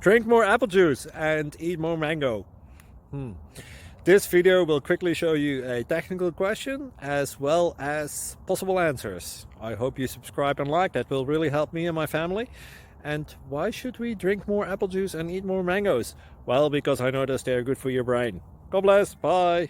Drink more apple juice and eat more mango. This video will quickly show you a technical question as well as possible answers. I hope you subscribe and like, that will really help me and my family. And why should we drink more apple juice and eat more mangoes? Well, because I noticed they are good for your brain. God bless, bye!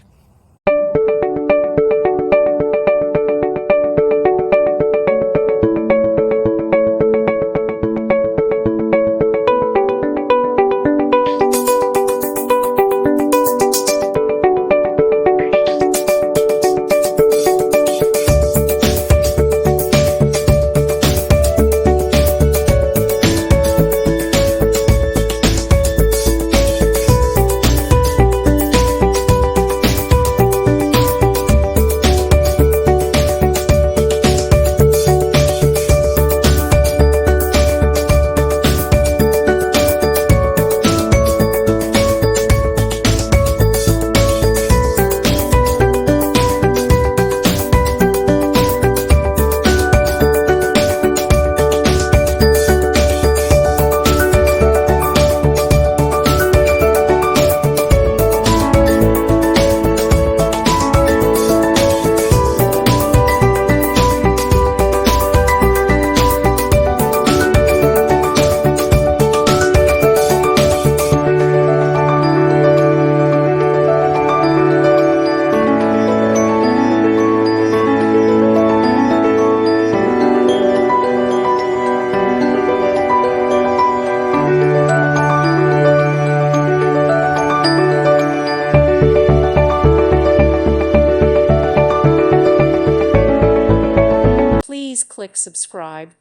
Please click subscribe.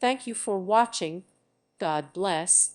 Thank you for watching. God bless.